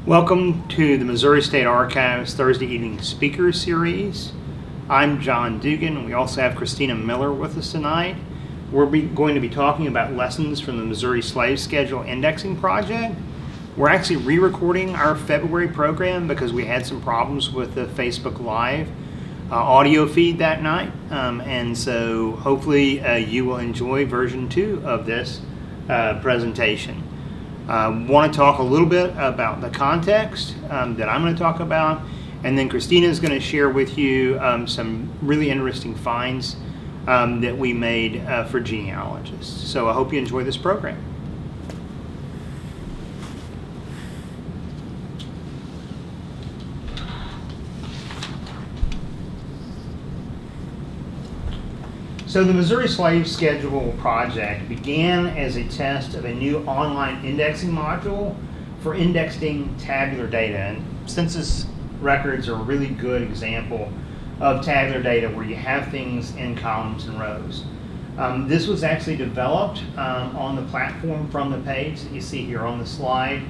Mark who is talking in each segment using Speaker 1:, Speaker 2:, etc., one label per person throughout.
Speaker 1: Welcome to the Missouri State Archives Thursday Evening Speaker Series. I'm John Dugan, and we also have Christina Miller with us tonight. We're going to be talking about lessons from the Missouri Slave Schedule Indexing Project. We're actually re-recording our February program because we had some problems with the Facebook Live audio feed that night, and so hopefully you will enjoy version 2 of this presentation. Want to talk a little bit about the context that I'm going to talk about, and then Christina is going to share with you some really interesting finds that we made for genealogists. So I hope you enjoy this program. So the Missouri Slave Schedule Project began as a test of a new online indexing module for indexing tabular data. And census records are a really good example of tabular data where you have things in columns and rows. This was actually developed on the platform from the page that you see here on the slide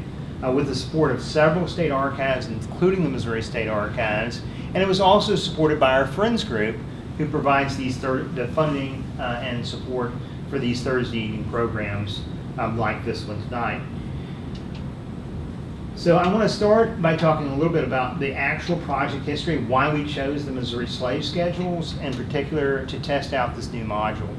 Speaker 1: with the support of several state archives, including the Missouri State Archives. And it was also supported by our Friends group, who provides the funding and support for these Thursday evening programs like this one tonight. So I want to start by talking a little bit about the actual project history, why we chose the Missouri Slave Schedules in particular to test out this new module.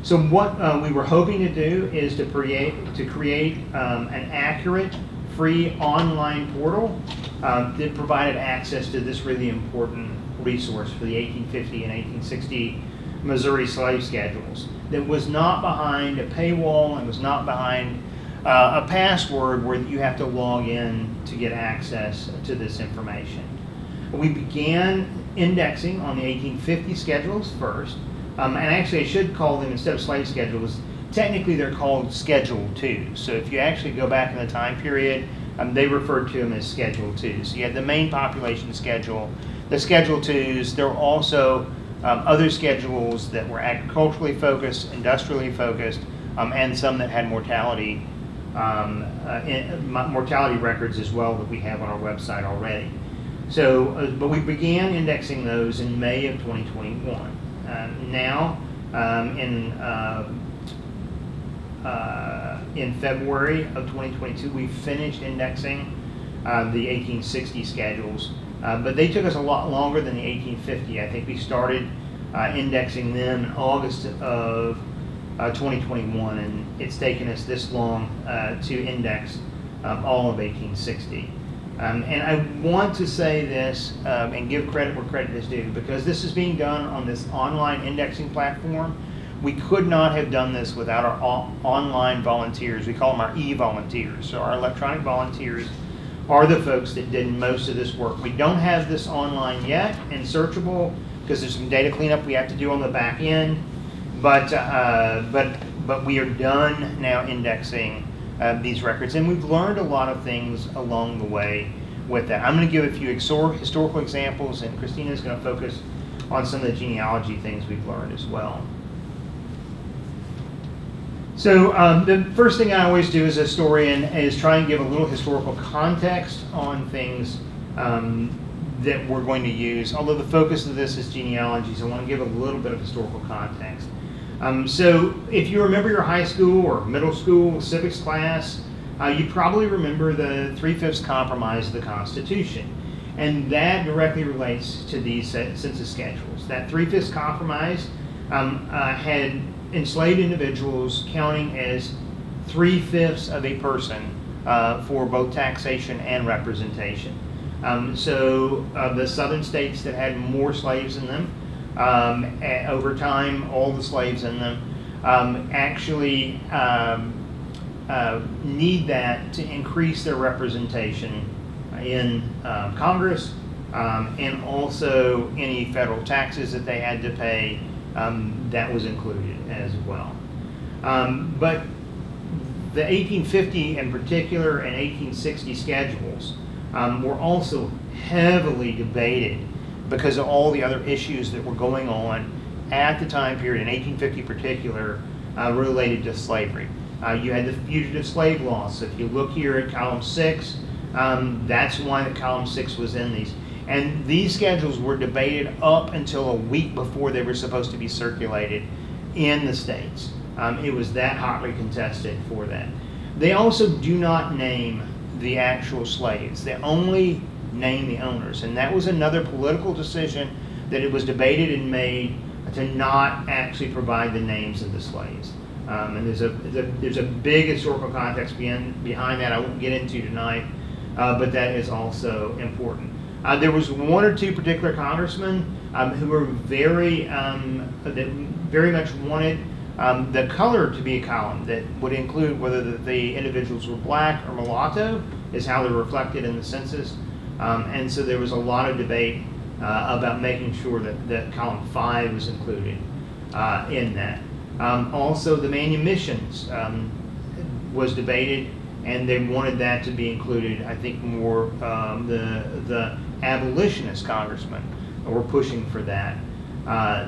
Speaker 1: So what we were hoping to do is to create an accurate, free online portal that provided access to this really important resource for the 1850 and 1860 Missouri slave schedules that was not behind a paywall and was not behind a password where you have to log in to get access to this information. We began indexing on the 1850 schedules first, and actually I should call them, instead of slave schedules, technically they're called Schedule 2. So if you actually go back in the time period, they referred to them as Schedule 2. So you had the main population schedule, the Schedule 2s. There were also other schedules that were agriculturally focused, industrially focused, and some that had mortality records as well that we have on our website already. So, but we began indexing those in May of 2021. In February of 2022, we finished indexing the 1860 schedules. But they took us a lot longer than the 1850. I think we started indexing them in August of 2021, and it's taken us this long to index all of 1860. And I want to say this and give credit where credit is due, because this is being done on this online indexing platform. We could not have done this without our online volunteers. We call them our e-volunteers. So our electronic volunteers are the folks that did most of this work. We don't have this online yet and searchable because there's some data cleanup we have to do on the back end, but we are done now indexing these records, and we've learned a lot of things along the way with that. I'm going to give a few historical examples, and Christina is going to focus on some of the genealogy things we've learned as well. So the first thing I always do as a historian is try and give a little historical context on things that we're going to use. Although the focus of this is genealogies, I want to give a little bit of historical context. So if you remember your high school or middle school civics class, you probably remember the 3/5 Compromise of the Constitution. And that directly relates to these census schedules. That 3/5 Compromise had enslaved individuals counting as 3/5 of a person for both taxation and representation. So the southern states that had more slaves in them, over time, all the slaves in them actually need that to increase their representation in Congress, and also any federal taxes that they had to pay, that was included as well. But the 1850 in particular and 1860 schedules were also heavily debated because of all the other issues that were going on at the time period, in 1850 in particular, related to slavery. You had the fugitive slave laws. So if you look here at column 6, That's why the column 6 was in these. And these schedules were debated up until a week before they were supposed to be circulated in the states. It was that hotly contested for that. They also do not name the actual slaves. They only name the owners. And that was another political decision that it was debated and made to not actually provide the names of the slaves. And there's a big historical context behind that I won't get into tonight, but that is also important. There was one or two particular congressmen who were that very much wanted the color to be a column that would include whether the individuals were black or mulatto, is how they're reflected in the census. And so there was a lot of debate about making sure that column 5 was included in that. Also, the manumissions was debated, and they wanted that to be included. I think more the abolitionist congressmen were pushing for that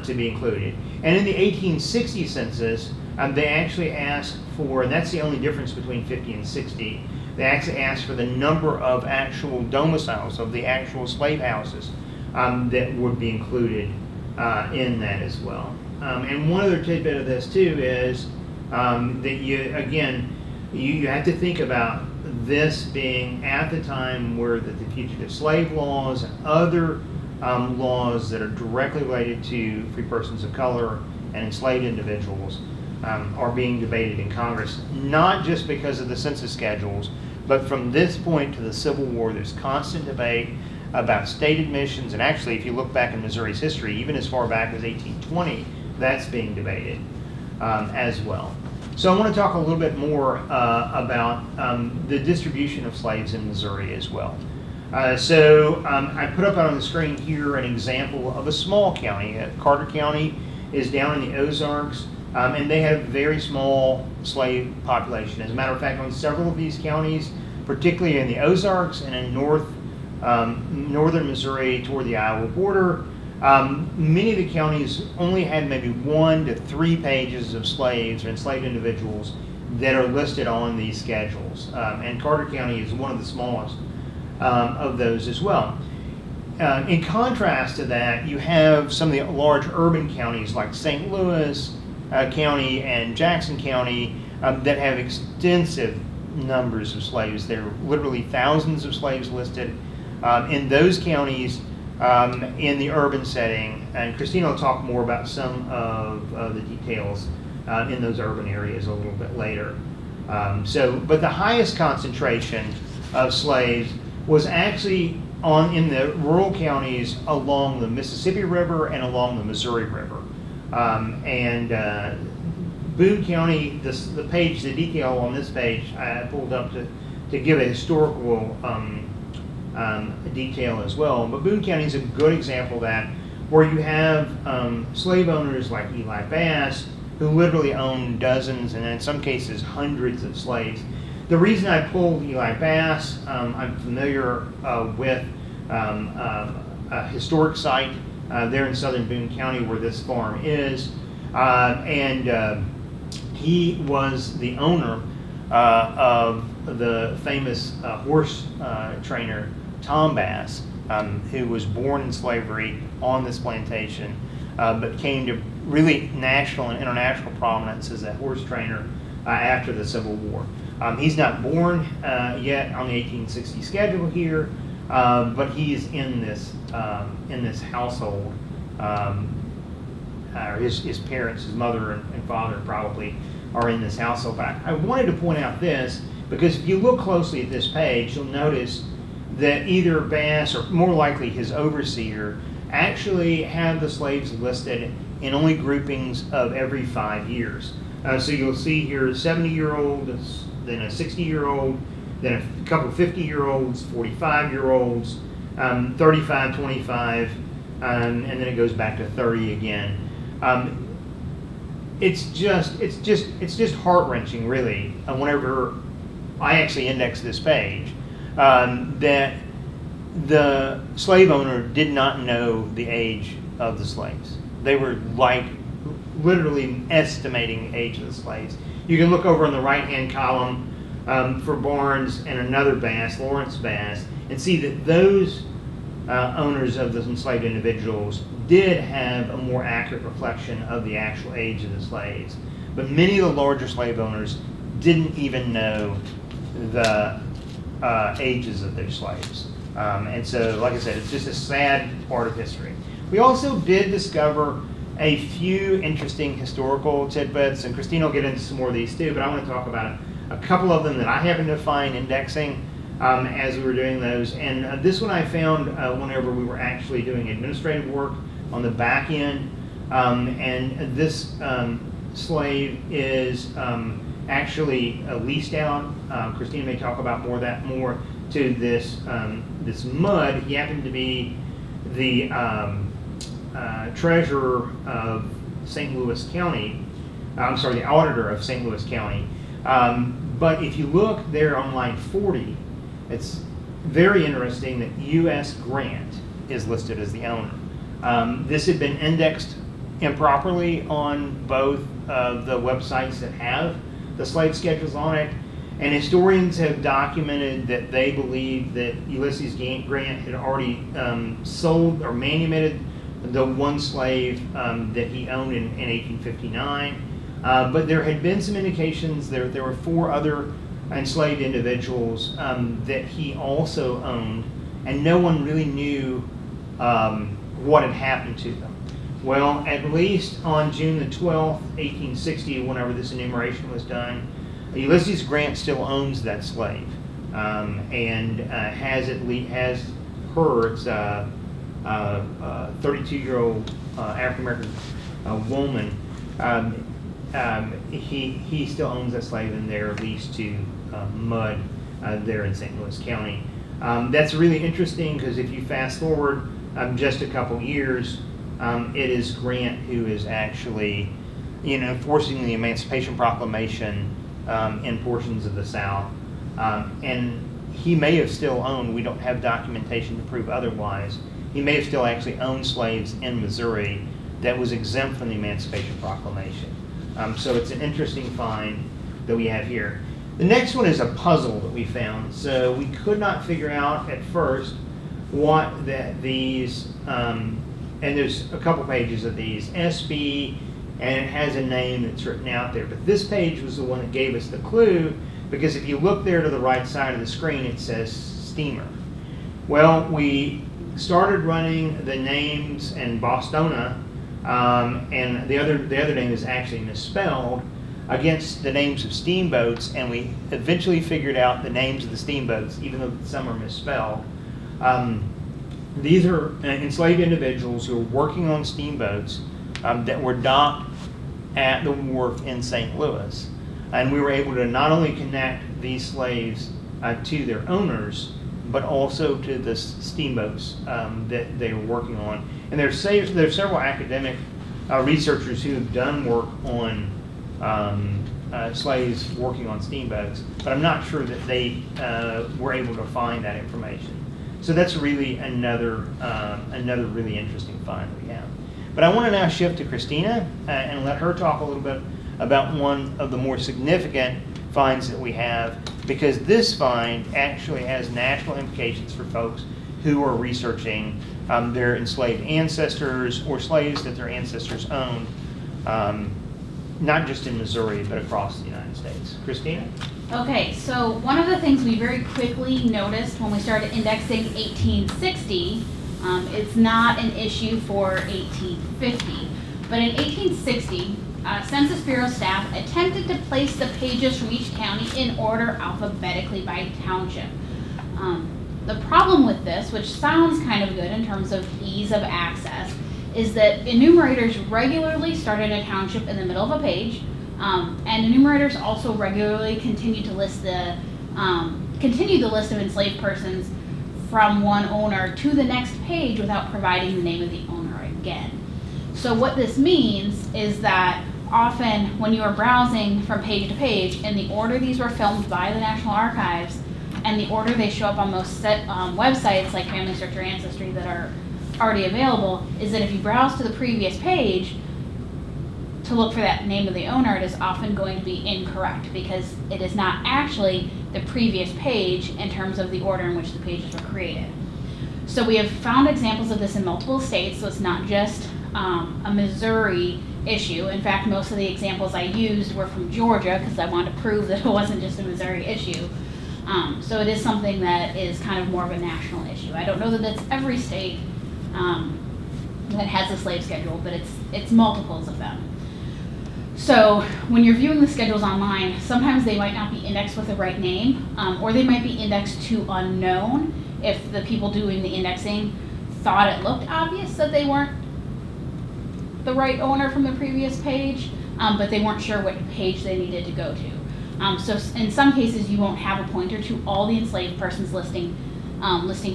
Speaker 1: to be included. And in the 1860 census, they actually asked for, and that's the only difference between 50 and 60, they actually asked for the number of actual domiciles, of the actual slave houses that would be included in that as well. And one other tidbit of this too is that you have to think about this being at the time where the fugitive slave laws and other laws that are directly related to free persons of color and enslaved individuals are being debated in Congress, not just because of the census schedules, but from this point to the Civil War, there's constant debate about state admissions. And actually, if you look back in Missouri's history, even as far back as 1820, that's being debated as well. So I want to talk a little bit more about the distribution of slaves in Missouri as well. So I put up on the screen here an example of a small county. Carter County is down in the Ozarks, and they had a very small slave population. As a matter of fact, on several of these counties, particularly in the Ozarks and in northern Missouri toward the Iowa border, many of the counties only had maybe 1 to 3 pages of slaves or enslaved individuals that are listed on these schedules. And Carter County is one of the smallest of those as well. In contrast to that, you have some of the large urban counties like St. Louis County and Jackson County that have extensive numbers of slaves. There are literally thousands of slaves listed in those counties in the urban setting. And Christina will talk more about some of the details in those urban areas a little bit later. But the highest concentration of slaves was actually in the rural counties along the Mississippi River and along the Missouri River. Boone County, the detail on this page, I pulled up to give a historical detail as well. But Boone County is a good example of that, where you have slave owners like Eli Bass, who literally owned dozens and in some cases hundreds of slaves. The reason I pulled Eli Bass, I'm familiar with a historic site there in southern Boone County where this farm is, and he was the owner of the famous horse trainer Tom Bass, who was born in slavery on this plantation, but came to really national and international prominence as a horse trainer after the Civil War. He's not born yet on the 1860 schedule here, but he's in this household. His parents, his mother and father probably are in this household. But I wanted to point out this because if you look closely at this page, you'll notice that either Bass or more likely his overseer actually have the slaves listed in only groupings of every 5 years. So you'll see here a 70-year-old, then a 60-year-old, then a couple of 50-year-olds, 45-year-olds, 35, 25, and then it goes back to 30 again. It's just heart-wrenching, really, whenever I actually index this page, that the slave owner did not know the age of the slaves. They were like literally estimating the age of the slaves. You can look over in the right-hand column for Barnes and another Bass, Lawrence Bass, and see that those owners of those enslaved individuals did have a more accurate reflection of the actual age of the slaves. But many of the larger slave owners didn't even know the ages of their slaves. And so, like I said, it's just a sad part of history. We also did discover a few interesting historical tidbits, and Christine will get into some more of these too, but I want to talk about a couple of them that I happened to find indexing as we were doing those. And this one I found whenever we were actually doing administrative work on the back end. And this slave is actually leased out. Christine may talk about more to this this Mudd. He happened to be the treasurer of St. Louis County. I'm sorry, the auditor of St. Louis County. But if you look there on line 40, it's very interesting that U.S. Grant is listed as the owner. This had been indexed improperly on both of the websites that have the slave schedules on it, and historians have documented that they believe that Ulysses Grant had already sold or manumitted the one slave that he owned in 1859. But there had been some indications there were 4 other enslaved individuals that he also owned, and no one really knew what had happened to them. Well, at least on June the 12th, 1860, whenever this enumeration was done, Ulysses Grant still owns that slave, and has her, it's a 32-year-old African-American woman. He still owns that slave, and they're leased to Mudd there in St. Louis County. That's really interesting because if you fast forward just a couple years, it is Grant who is actually, forcing the Emancipation Proclamation in portions of the South. And he may have still owned, we don't have documentation to prove otherwise, he may have still actually owned slaves in Missouri that was exempt from the Emancipation Proclamation. So it's an interesting find that we have here. The next one is a puzzle that we found. So we could not figure out at first what these, and there's a couple pages of these, SB, and it has a name that's written out there. But this page was the one that gave us the clue, because if you look there to the right side of the screen, it says steamer. Well, we started running the names in Bostona, and the other name is actually misspelled, against the names of steamboats, and we eventually figured out the names of the steamboats, even though some are misspelled. These are enslaved individuals who are working on steamboats that were docked at the wharf in St. Louis. And we were able to not only connect these slaves to their owners, but also to the steamboats that they were working on. And there's several academic researchers who have done work on slaves working on steamboats, but I'm not sure that they were able to find that information. So that's really another really interesting find that we have. But I want to now shift to Christina and let her talk a little bit about one of the more significant finds that we have, because this find actually has national implications for folks who are researching their enslaved ancestors or slaves that their ancestors owned, not just in Missouri, but across the United States. Christina?
Speaker 2: Okay, so one of the things we very quickly noticed when we started indexing 1860, it's not an issue for 1850, but in 1860, Census Bureau staff attempted to place the pages from each county in order alphabetically by township. The problem with this, which sounds kind of good in terms of ease of access, is that enumerators regularly started a township in the middle of a page, and enumerators also regularly continue the list of enslaved persons from one owner to the next page without providing the name of the owner again. So what this means is that often when you are browsing from page to page, in the order these were filmed by the National Archives and the order they show up on most websites like Family Search or Ancestry that are already available, is that if you browse to the previous page, to look for that name of the owner, it is often going to be incorrect because it is not actually the previous page in terms of the order in which the pages were created. So we have found examples of this in multiple states, so it's not just a Missouri issue. In fact, most of the examples I used were from Georgia because I wanted to prove that it wasn't just a Missouri issue. So it is something that is kind of more of a national issue. I don't know that it's every state that has a slave schedule, but it's multiples of them. So when you're viewing the schedules online, sometimes they might not be indexed with the right name, or they might be indexed to unknown if the people doing the indexing thought it looked obvious that they weren't the right owner from the previous page, but they weren't sure what page they needed to go to. So in some cases, you won't have a pointer to all the enslaved persons listing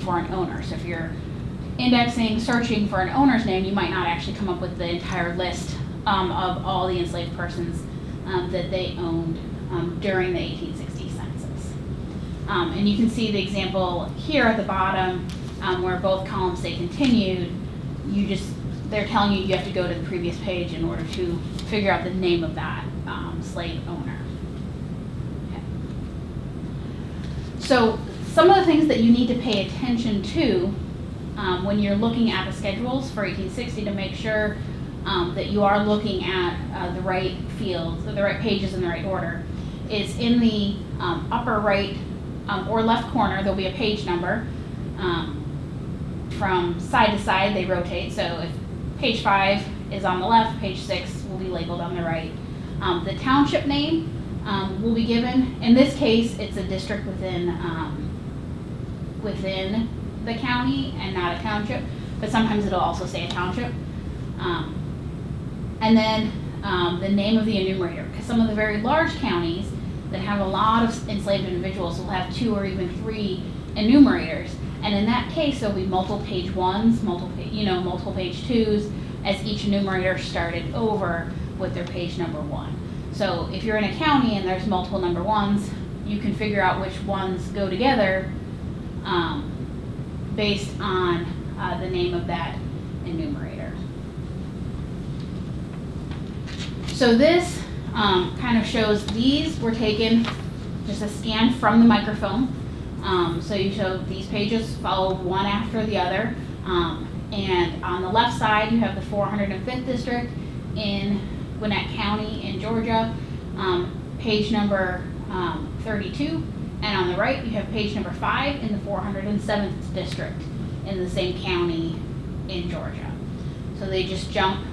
Speaker 2: for an owner. So if you're indexing, searching for an owner's name, you might not actually come up with the entire list of all the enslaved persons that they owned during the 1860 census. And you can see the example here at the bottom where both columns say continued. They're telling you have to go to the previous page in order to figure out the name of that slave owner. Okay. So some of the things that you need to pay attention to when you're looking at the schedules for 1860 to make sure that you are looking at the right fields, the right pages in the right order, is in the upper right or left corner, there'll be a page number. From side to side, they rotate. So if page 5 is on the left, page 6 will be labeled on the right. The township name will be given. In this case, it's a district within the county and not a township, but sometimes it'll also say a township. And then the name of the enumerator, because some of the very large counties that have a lot of enslaved individuals will have 2 or even 3 enumerators. And in that case, there'll be multiple page 1s, multiple page 2s, as each enumerator started over with their page number 1. So if you're in a county and there's multiple number 1s, you can figure out which ones go together based on the name of that enumerator. So this kind of shows these were taken just a scan from the microfilm. So you show these pages follow one after the other. And on the left side, you have the 405th district in Gwinnett County in Georgia, page number 32. And on the right, you have page number 5 in the 407th district in the same county in Georgia. So they just jump,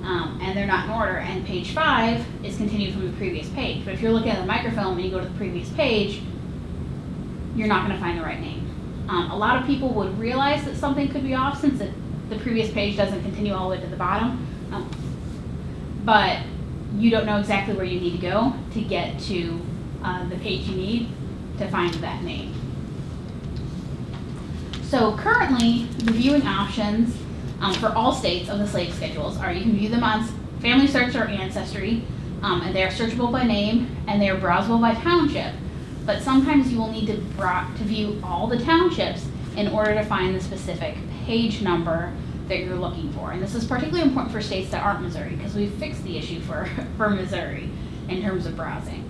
Speaker 2: and they're not in order. And page 5 is continued from the previous page. But if you're looking at the microfilm and you go to the previous page, you're not going to find the right name. A lot of people would realize that something could be off since the previous page doesn't continue all the way to the bottom. But you don't know exactly where you need to go to get to the page you need to find that name. So currently, the viewing options for all states of the slave schedules are you can view them on Family Search or Ancestry, and they are searchable by name and they are browsable by township. But sometimes you will need to view all the townships in order to find the specific page number that you're looking for. And this is particularly important for states that aren't Missouri because we've fixed the issue for Missouri in terms of browsing.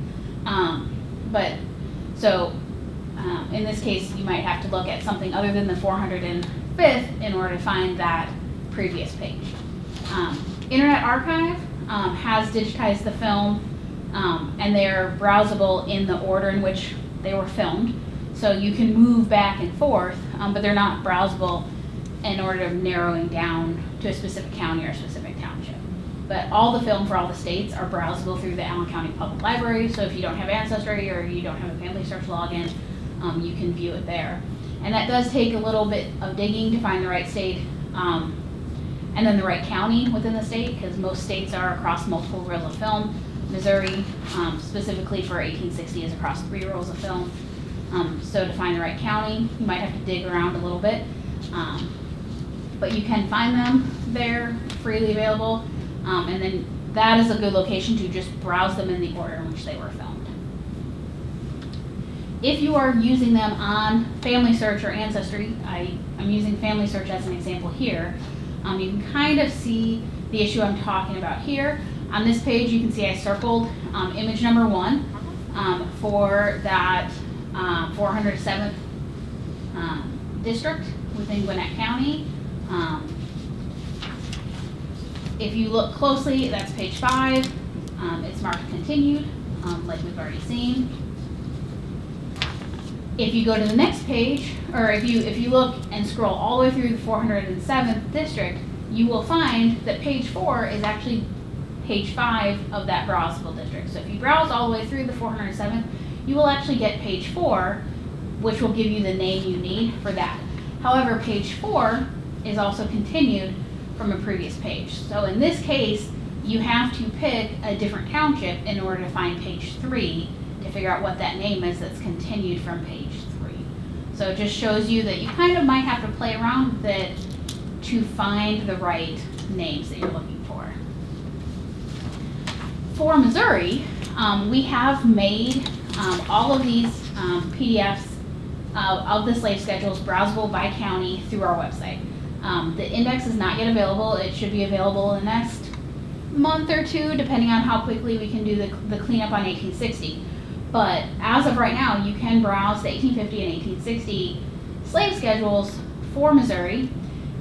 Speaker 2: In this case, you might have to look at something other than the 405th in order to find that previous page. Internet Archive has digitized the film, and they're browsable in the order in which they were filmed. So you can move back and forth, but they're not browsable in order of narrowing down to a specific county or a specific township. But all the film for all the states are browsable through the Allen County Public Library. So if you don't have Ancestry or you don't have a Family Search login, you can view it there. And that does take a little bit of digging to find the right state and then the right county within the state, because most states are across multiple reels of film. Missouri, specifically for 1860, is across 3 rolls of film. So to find the right county, you might have to dig around a little bit. But you can find them there, freely available. And then that is a good location to just browse them in the order in which they were filmed. If you are using them on Family Search or Ancestry, I'm using Family Search as an example here, you can kind of see the issue I'm talking about here. On this page, you can see I circled image number 1 for that 407th district within Gwinnett County. If you look closely, that's page 5. It's marked continued, like we've already seen. If you go to the next page, or if you look and scroll all the way through the 407th district, you will find that page 4 is actually page 5 of that browsable district. So if you browse all the way through the 407th, you will actually get page 4, which will give you the name you need for that. However, page 4 is also continued from a previous page. So in this case, you have to pick a different township in order to find page 3 to figure out what that name is that's continued from page 3. So it just shows you that you kind of might have to play around with it to find the right names that you're looking for. For Missouri, we have made all of these PDFs of the slave schedules browsable by county through our website. The index is not yet available. It should be available in the next month or two, depending on how quickly we can do the cleanup on 1860. But as of right now, you can browse the 1850 and 1860 slave schedules for Missouri.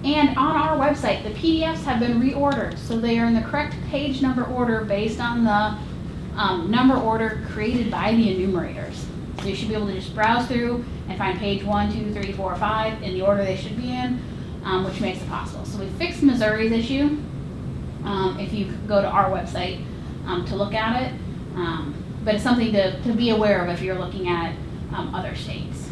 Speaker 2: And on our website, the PDFs have been reordered, so they are in the correct page number order based on the number order created by the enumerators. So you should be able to just browse through and find page 1, 2, 3, 4, 5 in the order they should be in, which makes it possible. So we fixed Missouri's issue. If you go to our website to look at it, but it's something to be aware of if you're looking at other states.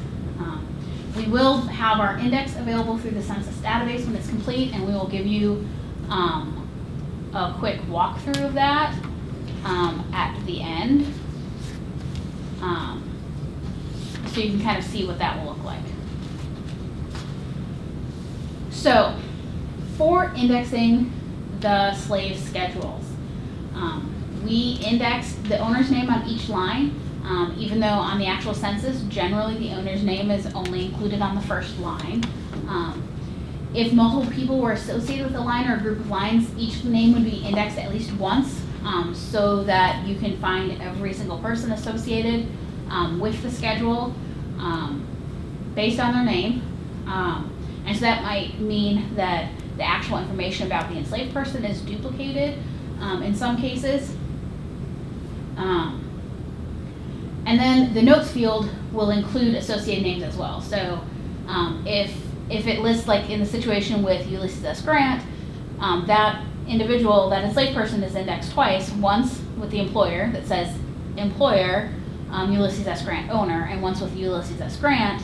Speaker 2: We will have our index available through the census database when it's complete, and we will give you a quick walkthrough of that at the end, so you can kind of see what that will look like. So, for indexing the slave schedules, we index the owner's name on each line, even though on the actual census, generally the owner's name is only included on the first line. If multiple people were associated with a line or a group of lines, each name would be indexed at least once, so that you can find every single person associated with the schedule based on their name. And so that might mean that the actual information about the enslaved person is duplicated in some cases. And then the notes field will include associated names as well. So if it lists, like in the situation with Ulysses S. Grant, that individual, that enslaved person is indexed twice, once with the employer that says employer, Ulysses S. Grant owner, and once with Ulysses S. Grant,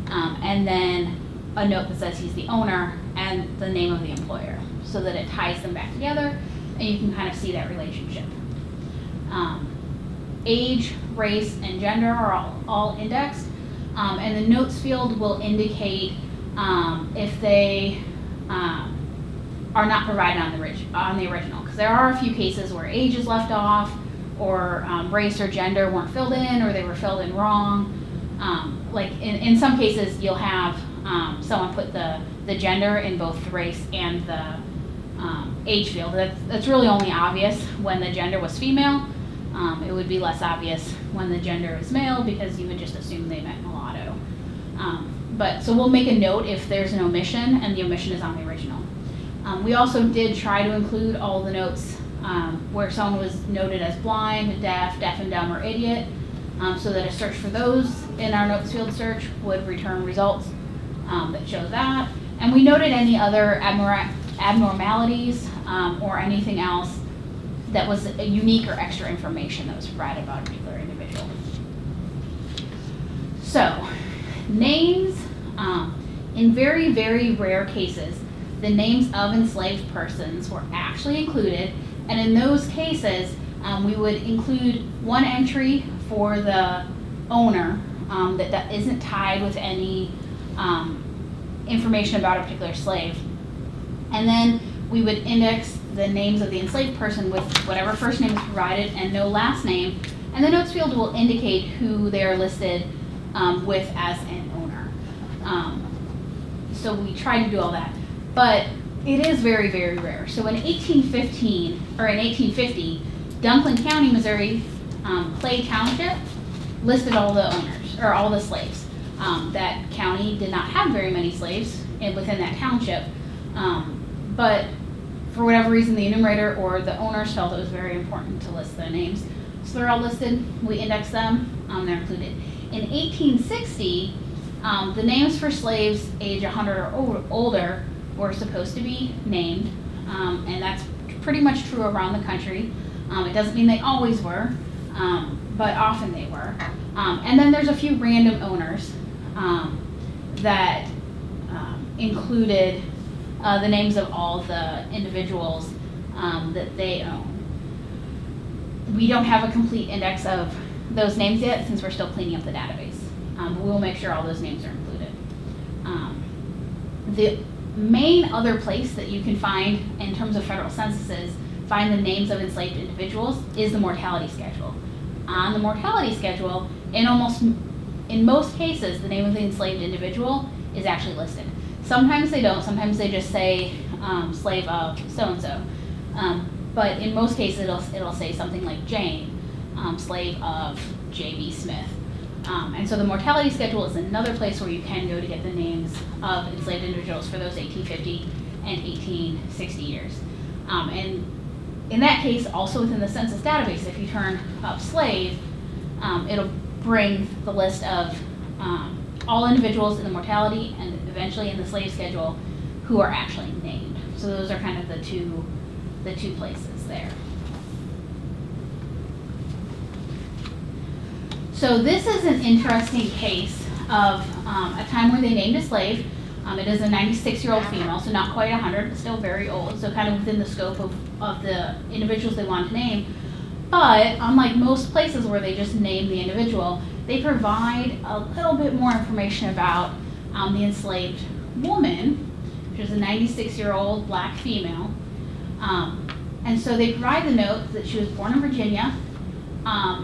Speaker 2: and then a note that says he's the owner and the name of the employer, so that it ties them back together and you can kind of see that relationship. Age, race, and gender are all indexed, and the notes field will indicate if they are not provided on the original, because there are a few cases where age is left off, or race or gender weren't filled in, or they were filled in wrong. Like in some cases, you'll have someone put the gender in both the race and the age field. That's really only obvious when the gender was female. It would be less obvious when the gender is male, because you would just assume they meant mulatto. But so we'll make a note if there's an omission and the omission is on the original. We also did try to include all the notes where someone was noted as blind, deaf and dumb, or idiot, so that a search for those in our notes field search would return results that show that. And we noted any other abnormalities or anything else that was a unique or extra information that was provided about a particular individual. So, names, in very, very rare cases, the names of enslaved persons were actually included, and in those cases, we would include one entry for the owner that isn't tied with any information about a particular slave. And then we would index the names of the enslaved person with whatever first name is provided and no last name, and the notes field will indicate who they are listed with as an owner. So we try to do all that. But it is very, very rare. So in 1815, or in 1850, Dunklin County, Missouri, Clay Township listed all the owners, or all the slaves. That county did not have very many slaves within that township, but for whatever reason, the enumerator or the owners felt it was very important to list their names. So they're all listed, we index them, they're included. In 1860, the names for slaves age 100 or older were supposed to be named, and that's pretty much true around the country. It doesn't mean they always were, but often they were. And then there's a few random owners that included the names of all the individuals that they own. We don't have a complete index of those names yet since we're still cleaning up the database. But we'll make sure all those names are included. The main other place that you can find, in terms of federal censuses, find the names of enslaved individuals is the mortality schedule. On the mortality schedule, in most cases, the name of the enslaved individual is actually listed. Sometimes they don't, sometimes they just say slave of so-and-so. But in most cases, it'll say something like Jane, slave of J.B. Smith. And so the mortality schedule is another place where you can go to get the names of enslaved individuals for those 1850 and 1860 years. And in that case, also within the census database, if you turn up slave, it'll bring the list of all individuals in the mortality and eventually in the slave schedule who are actually named. So those are kind of the two places there. So this is an interesting case of a time where they named a slave. It is a 96-year-old female, so not quite 100, but still very old, so kind of within the scope of the individuals they want to name. But unlike most places where they just name the individual, they provide a little bit more information about the enslaved woman, which is a 96-year-old black female. And so they provide the note that she was born in Virginia,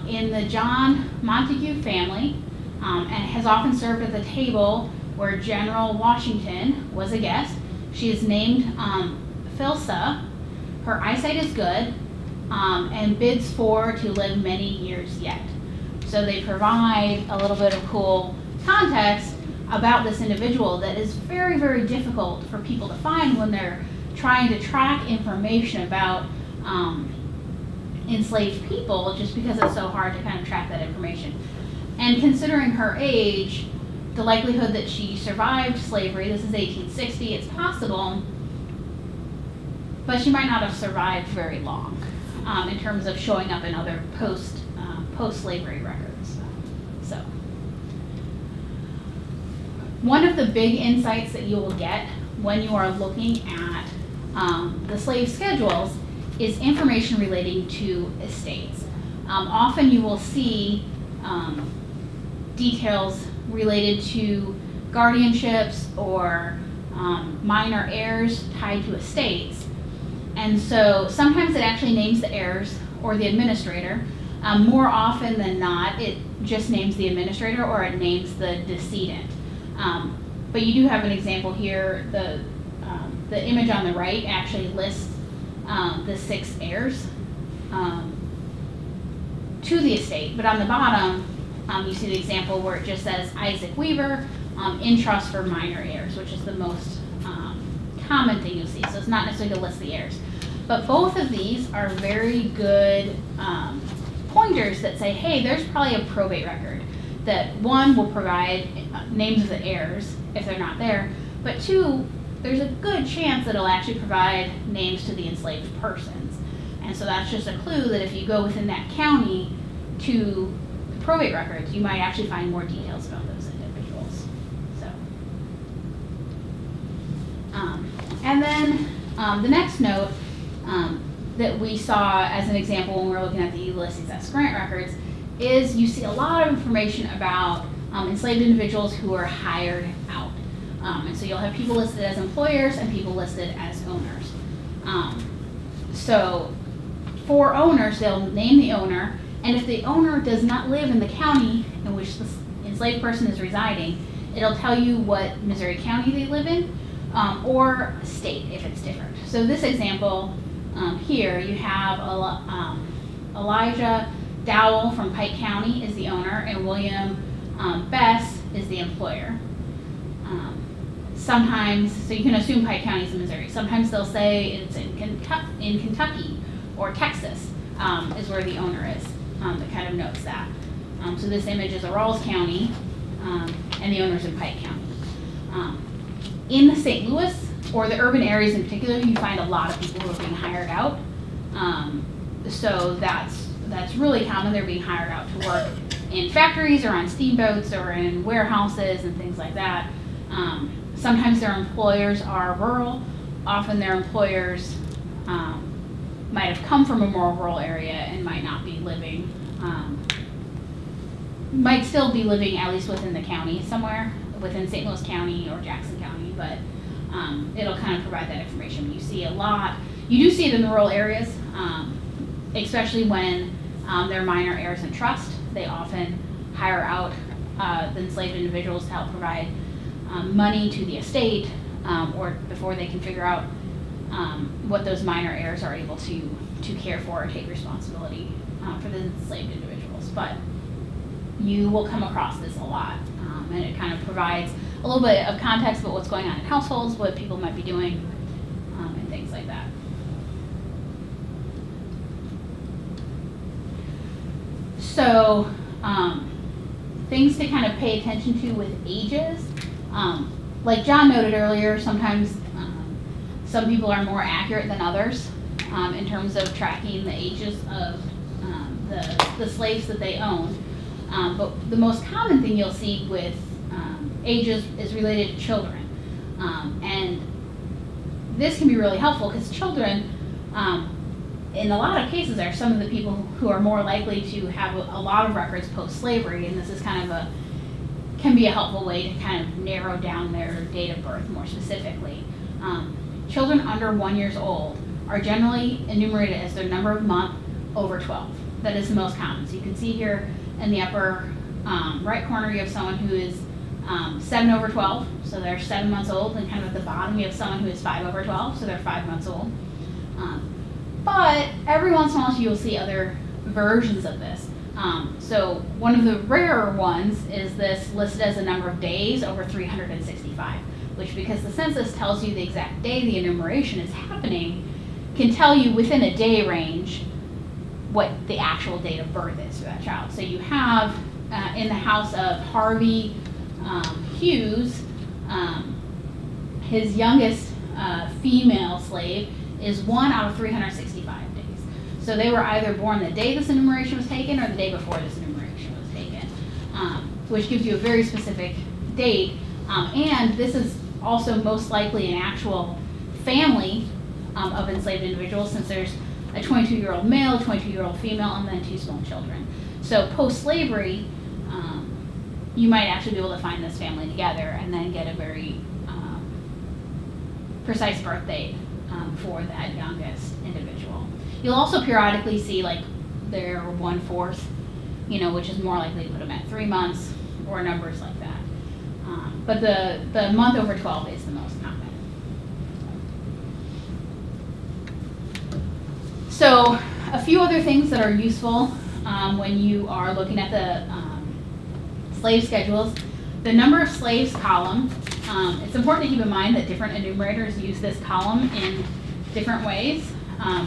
Speaker 2: in the John Montague family, and has often served at the table where General Washington was a guest. She is named Philsa. Her eyesight is good, and bids for to live many years yet. So they provide a little bit of cool context about this individual that is very, very difficult for people to find when they're trying to track information about enslaved people, just because it's so hard to kind of track that information. And considering her age, the likelihood that she survived slavery, this is 1860, it's possible, but she might not have survived very long in terms of showing up in other post-slavery records. So, one of the big insights that you will get when you are looking at the slave schedules is information relating to estates. Often you will see details related to guardianships or minor heirs tied to estates. And so sometimes it actually names the heirs or the administrator. More often than not, it just names the administrator or it names the decedent. But you do have an example here. The image on the right actually lists the 6 heirs to the estate, but on the bottom you see the example where it just says Isaac Weaver in trust for minor heirs, which is the most common thing you'll see. So it's not necessarily to list the heirs, but both of these are very good pointers that say, hey, there's probably a probate record that, one, will provide names of the heirs if they're not there, but 2, there's a good chance that it'll actually provide names to the enslaved persons. And so that's just a clue that if you go within that county to the probate records, you might actually find more details about those individuals. So, and then the next note that we saw as an example when we were looking at the Ulysses S. Grant records is you see a lot of information about enslaved individuals who are hired out. And so you'll have people listed as employers and people listed as owners. So for owners, they'll name the owner, and if the owner does not live in the county in which the enslaved person is residing, it'll tell you what Missouri County they live in, or state if it's different. So this example here, you have Elijah Dowell from Pike County is the owner, and William Bess is the employer. Sometimes, so you can assume Pike County is in Missouri. Sometimes they'll say it's in Kentucky or Texas is where the owner is. That kind of notes that. So this image is a Rawls County, and the owner's in Pike County. In the St. Louis or the urban areas in particular, you find a lot of people who are being hired out. So that's really common. They're being hired out to work in factories or on steamboats or in warehouses and things like that. Sometimes their employers are rural. Often their employers might have come from a more rural area and might not be living, might still be living at least within the county somewhere, within St. Louis County or Jackson County, but it'll kind of provide that information. You see a lot, you do see it in the rural areas, especially when they're minor heirs in trust. They often hire out the enslaved individuals to help provide money to the estate, or before they can figure out what those minor heirs are able to care for or take responsibility for the enslaved individuals. But you will come across this a lot, and it kind of provides a little bit of context about what's going on in households, what people might be doing, and things like that. So things to kind of pay attention to with ages. Like John noted earlier, sometimes some people are more accurate than others in terms of tracking the ages of the slaves that they own. But the most common thing you'll see with ages is related to children. And this can be really helpful because children, in a lot of cases, are some of the people who are more likely to have a lot of records post-slavery, and this is kind of can be a helpful way to kind of narrow down their date of birth more specifically. Children under 1 year old are generally enumerated as their number of month over 12. That is the most common. So you can see here in the upper right corner you have someone who is 7 over 12, so they're 7 months old, and kind of at the bottom you have someone who is 5 over 12, so they're 5 months old. But every once in a while you'll see other versions of this. So one of the rarer ones is this listed as a number of days over 365, which, because the census tells you the exact day the enumeration is happening, can tell you within a day range what the actual date of birth is for that child. So you have in the house of Harvey Hughes, his youngest female slave is 1 out of 365 days. So they were either born the day this enumeration was taken or the day before this enumeration was taken, which gives you a very specific date. And this is also most likely an actual family of enslaved individuals, since there's a 22-year-old male, a 22-year-old female, and then 2 small children. So post-slavery, you might actually be able to find this family together and then get a very precise birth date for that youngest individual. You'll also periodically see like their 1/4, which is more likely to put them at 3 months or numbers like that. But the month over 12 is the most common. So a few other things that are useful when you are looking at the slave schedules. The number of slaves column. It's important to keep in mind that different enumerators use this column in different ways.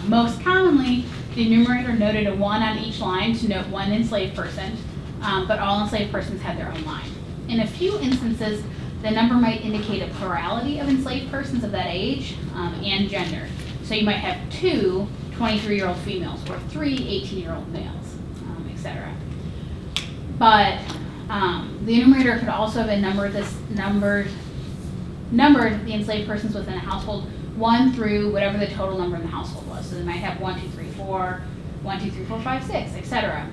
Speaker 2: Most commonly, the enumerator noted a 1 on each line to note one enslaved person, but all enslaved persons had their own line. In a few instances, the number might indicate a plurality of enslaved persons of that age and gender. So you might have 2 23-year-old females or 3 18-year-old males, etc. But the enumerator could also have been numbered the enslaved persons within a household 1 through whatever the total number in the household was. So they might have 1, 2, 3, 4, 1, 2, 3, 4, 5, 6, etc.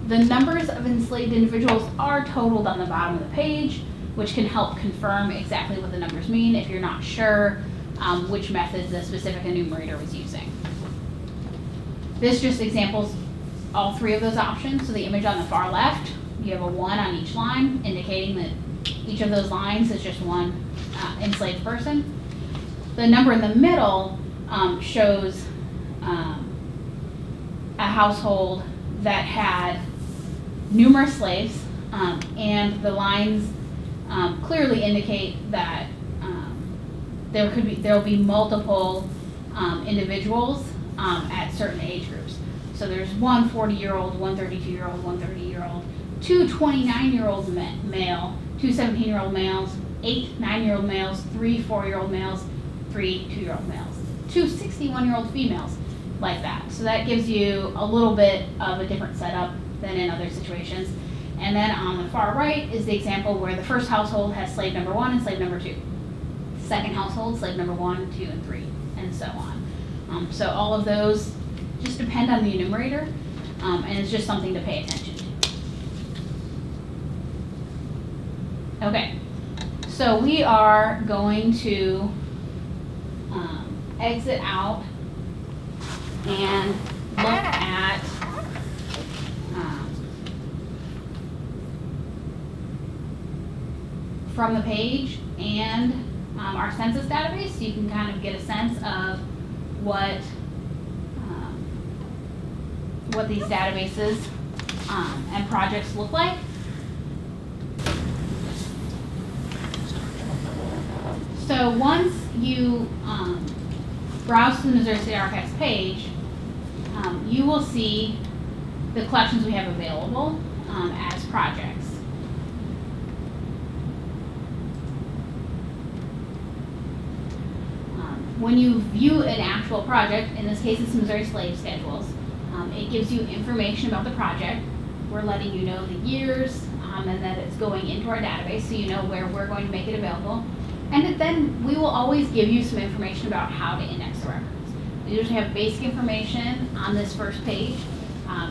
Speaker 2: The numbers of enslaved individuals are totaled on the bottom of the page, which can help confirm exactly what the numbers mean if you're not sure which method the specific enumerator was using. This just examples all 3 of those options. So the image on the far left, you have a 1 on each line, indicating that Each of those lines is just one enslaved person. The number in the middle shows a household that had numerous slaves, and the lines clearly indicate that there'll be multiple individuals at certain age groups. So there's one 40-year-old, one 32-year-old, one 30-year-old, two 29-year-old male, two 17-year-old males, 8 9-year-old males, 3 4-year-old males, 3 2-year-old males, two 61-year-old females, like that. So that gives you a little bit of a different setup than in other situations. And then on the far right is the example where the first household has slave number 1 and slave number 2. Second household, slave number 1, 2, and 3, and so on. So all of those just depend on the enumerator, and it's just something to pay attention to. Okay, so we are going to exit out and look at from the page and our census database, so you can kind of get a sense of what these databases and projects look like. So once you browse to the Missouri State Archives page, you will see the collections we have available as projects. When you view an actual project, in this case it's Missouri Slave Schedules, it gives you information about the project. We're letting you know the years and that it's going into our database, so you know where we're going to make it available. And then we will always give you some information about how to index the records. We usually have basic information on this first page.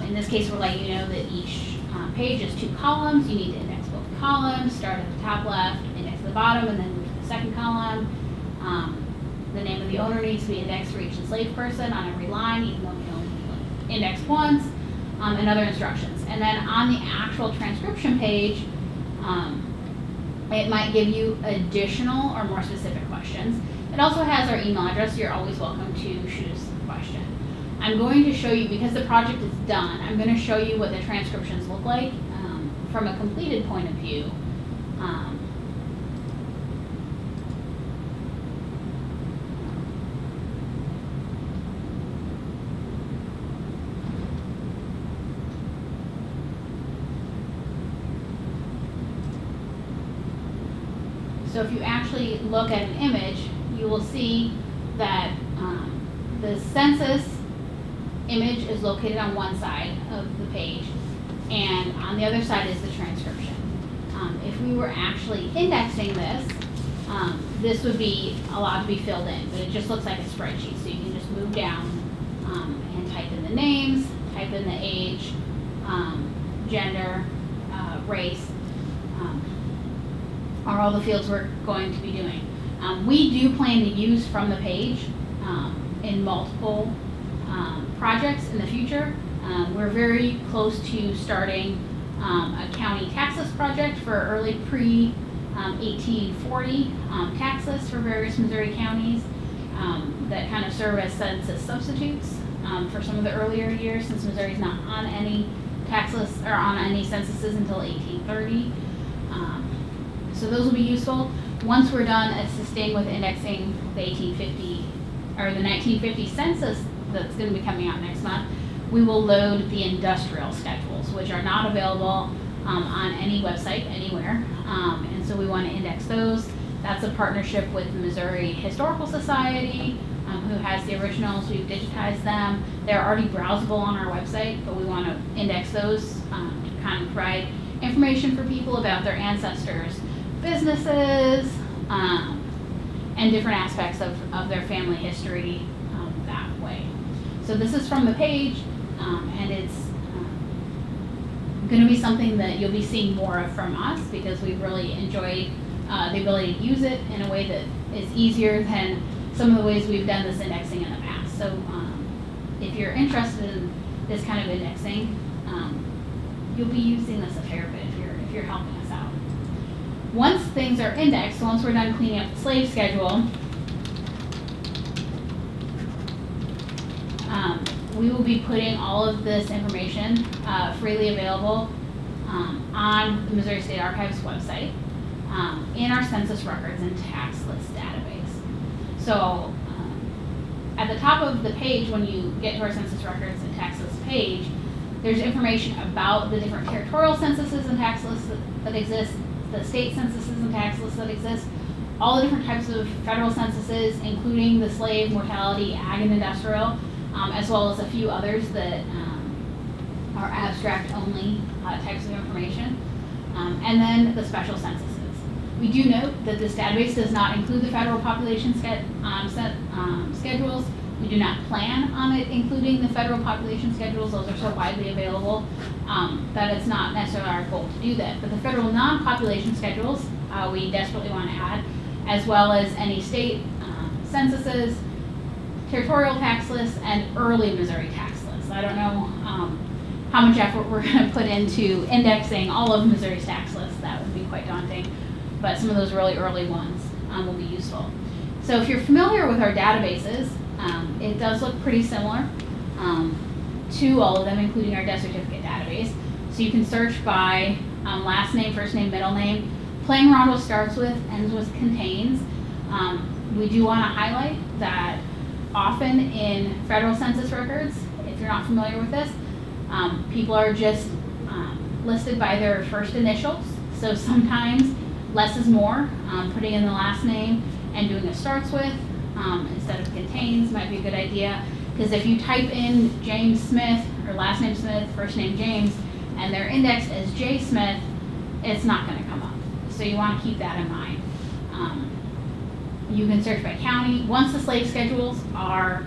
Speaker 2: In this case, we're letting you know that each page is 2 columns. You need to index both columns, start at the top left, index the bottom, and then move to the second column. The name of the owner needs to be indexed for each enslaved person on every line, even though we only index once, and other instructions. And then on the actual transcription page, it might give you additional or more specific questions. It also has our email address, so you're always welcome to shoot us a question. I'm going to show you, because the project is done, I'm going to show you what the transcriptions look like from a completed point of view. So if you actually look at an image, you will see that the census image is located on one side of the page, and on the other side is the transcription. If we were actually indexing this, this would be allowed to be filled in, but it just looks like a spreadsheet. So you can just move down and type in the names, type in the age, gender, race, are all the fields we're going to be doing. We do plan to use from the page in multiple projects in the future. We're very close to starting a county tax list project for early pre-1840 tax lists for various Missouri counties that kind of serve as census substitutes for some of the earlier years, since Missouri's not on any tax lists or on any censuses until 1830. So those will be useful. Once we're done assisting with indexing the 1850 or the 1950 census that's going to be coming out next month, we will load the industrial schedules, which are not available on any website anywhere. And so we want to index those. That's a partnership with the Missouri Historical Society, who has the originals. We've digitized them. They're already browsable on our website, but we want to index those to kind of provide information for people about their ancestors, businesses, and different aspects of their family history that way. So this is from the page, and it's going to be something that you'll be seeing more of from us, because we've really enjoyed the ability to use it in a way that is easier than some of the ways we've done this indexing in the past. So if you're interested in this kind of indexing, you'll be using this a fair bit if you're helping us out. Once things are indexed, so once we're done cleaning up the slave schedule, we will be putting all of this information freely available on the Missouri State Archives website in our census records and tax list database. So at the top of the page, when you get to our census records and tax list page, there's information about the different territorial censuses and tax lists that exist, the state censuses and tax lists that exist, all the different types of federal censuses, including the slave, mortality, ag, and industrial, as well as a few others that are abstract only types of information, and then the special censuses. We do note that this database does not include the federal population schedules. We do not plan on it including the federal population schedules. Those are so widely available that it's not necessarily our goal to do that. But the federal non-population schedules we desperately want to add, as well as any state censuses, territorial tax lists, and early Missouri tax lists. I don't know how much effort we're going to put into indexing all of Missouri's tax lists. That would be quite daunting, but some of those really early ones will be useful. So if you're familiar with our databases, it does look pretty similar to all of them, including our death certificate database. So you can search by last name, first name, middle name. Playing around with starts with, ends with, contains. We do want to highlight that often in federal census records, if you're not familiar with this, people are just listed by their first initials. So sometimes less is more. Putting in the last name and doing a starts with instead of contains might be a good idea, because if you type in James Smith, or last name Smith, first name James, and they're indexed as J Smith, it's not going to come up. So you want to keep that in mind. You can search by county. Once the slave schedules are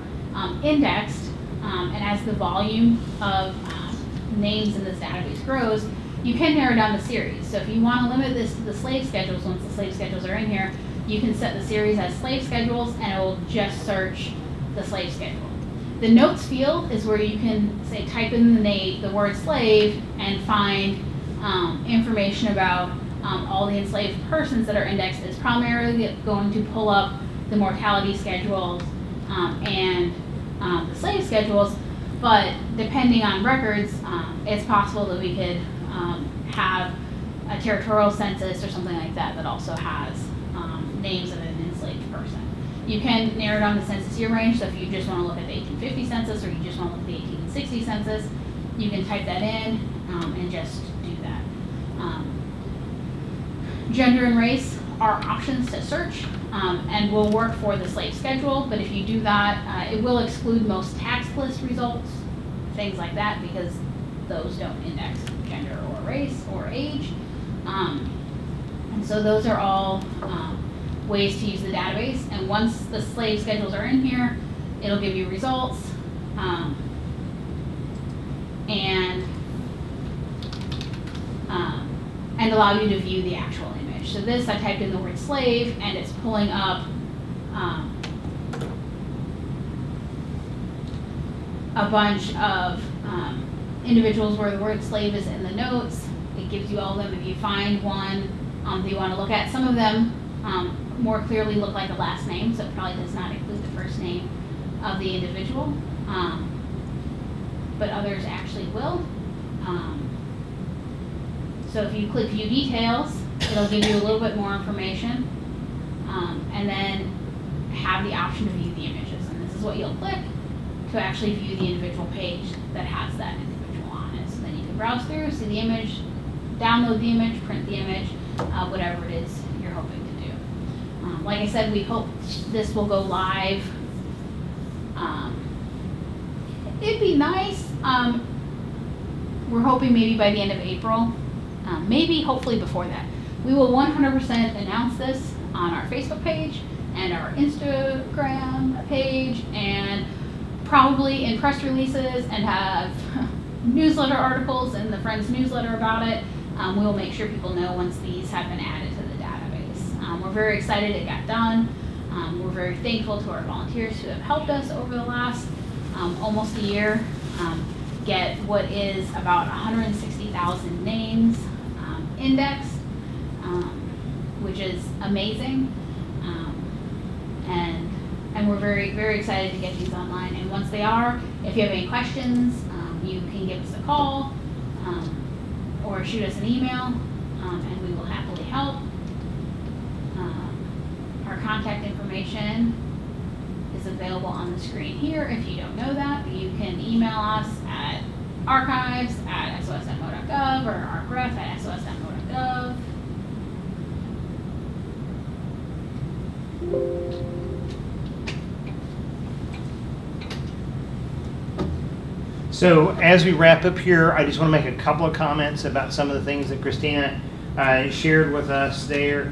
Speaker 2: indexed, and as the volume of names in this database grows, you can narrow down the series. So if you want to limit this to the slave schedules, once the slave schedules are in here, you can set the series as slave schedules, and it will just search the slave schedule. The notes field is where you can say type in the word slave and find information about all the enslaved persons that are indexed. Is primarily going to pull up the mortality schedules and the slave schedules, but depending on records, it's possible that we could have a territorial census or something like that that also has names of an enslaved person. You can narrow down the census year range, so if you just want to look at the 1850 census or you just want to look at the 1860 census, you can type that in and just do that. Gender and race are options to search and will work for the slave schedule, but if you do that, it will exclude most tax list results, things like that, because those don't index gender or race or age. And so those are all ways to use the database, and once the slave schedules are in here, it'll give you results and allow you to view the actual image. So this, I typed in the word slave, and it's pulling up a bunch of individuals where the word slave is in the notes. It gives you all of them. If you find one that you want to look at, some of them more clearly look like a last name, so it probably does not include the first name of the individual, but others actually will. So if you click View Details, it'll give you a little bit more information, and then have the option to view the images. And this is what you'll click to actually view the individual page that has that individual on it. So then you can browse through, see the image, download the image, print the image, whatever it is you're hoping to do. Like I said, we hope this will go live. It'd be nice. We're hoping maybe by the end of April, maybe hopefully before that. We will 100% announce this on our Facebook page and our Instagram page, and probably in press releases, and have newsletter articles in the Friends newsletter about it. We will make sure people know once these have been added to the database. We're very excited it got done. We're very thankful to our volunteers who have helped us over the last almost a year get what is about 160,000 names indexed. which is amazing. And we're very, very excited to get these online. And once they are, if you have any questions, you can give us a call or shoot us an email, and we will happily help. Our contact information is available on the screen here. If you don't know that, you can email us at archives@sos.mo.gov or arcref@sos.mo.gov.
Speaker 1: So as we wrap up here, I just want to make a couple of comments about some of the things that Christina shared with us there.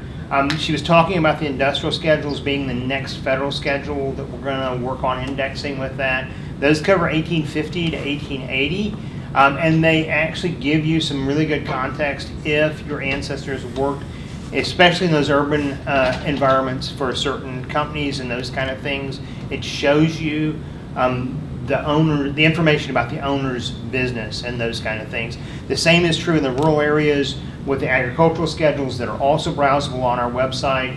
Speaker 1: She was talking about the industrial schedules being the next federal schedule that we're going to work on indexing with that. Those cover 1850 to 1880, and they actually give you some really good context if your ancestors worked, especially in those urban environments for certain companies and those kind of things. It shows you the information about the owner's business and those kind of things. The same is true in the rural areas with the agricultural schedules that are also browsable on our website.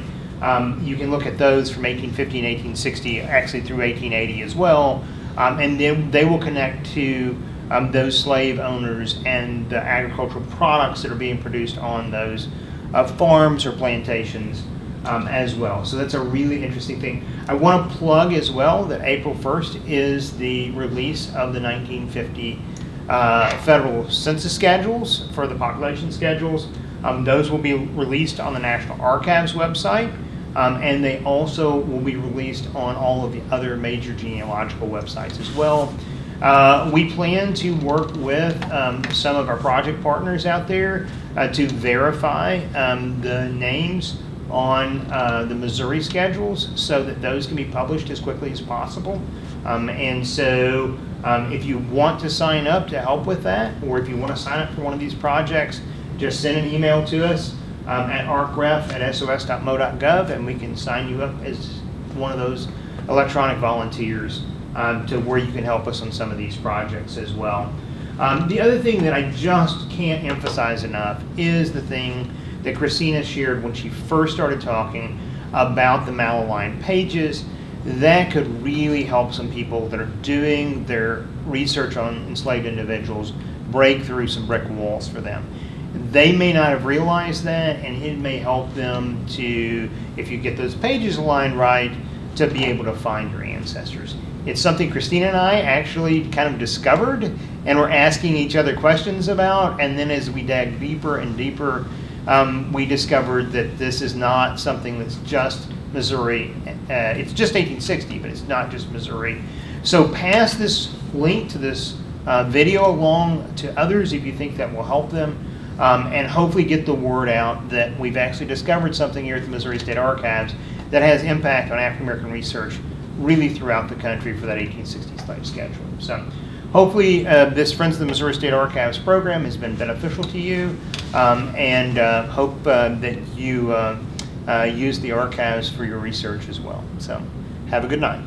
Speaker 1: You can look at those from 1850 and 1860, actually through 1880 as well, and then they will connect to those slave owners and the agricultural products that are being produced on those farms or plantations as well. So that's a really interesting thing. I want to plug as well that April 1st is the release of the 1950 federal census schedules for the population schedules. Those will be released on the National Archives website, and they also will be released on all of the other major genealogical websites as well. We plan to work with some of our project partners out there to verify the names on the Missouri schedules so that those can be published as quickly as possible. And so if you want to sign up to help with that, or if you want to sign up for one of these projects, just send an email to us at arcref@sos.mo.gov, and we can sign you up as one of those electronic volunteers to where you can help us on some of these projects as well. The other thing that I just can't emphasize enough is the thing that Christina shared when she first started talking about the malaligned pages. That could really help some people that are doing their research on enslaved individuals break through some brick walls for them. They may not have realized that, and it may help them to, if you get those pages aligned right, to be able to find your ancestors. It's something Christina and I actually kind of discovered and were asking each other questions about, and then as we dug deeper and deeper, we discovered that this is not something that's just Missouri. It's just 1860, but it's not just Missouri. So pass this link to this video along to others if you think that will help them, and hopefully get the word out that we've actually discovered something here at the Missouri State Archives that has impact on African American research really throughout the country for that 1860 slave schedule. So hopefully this Friends of the Missouri State Archives program has been beneficial to you, and hope that you use the archives for your research as well. So have a good night.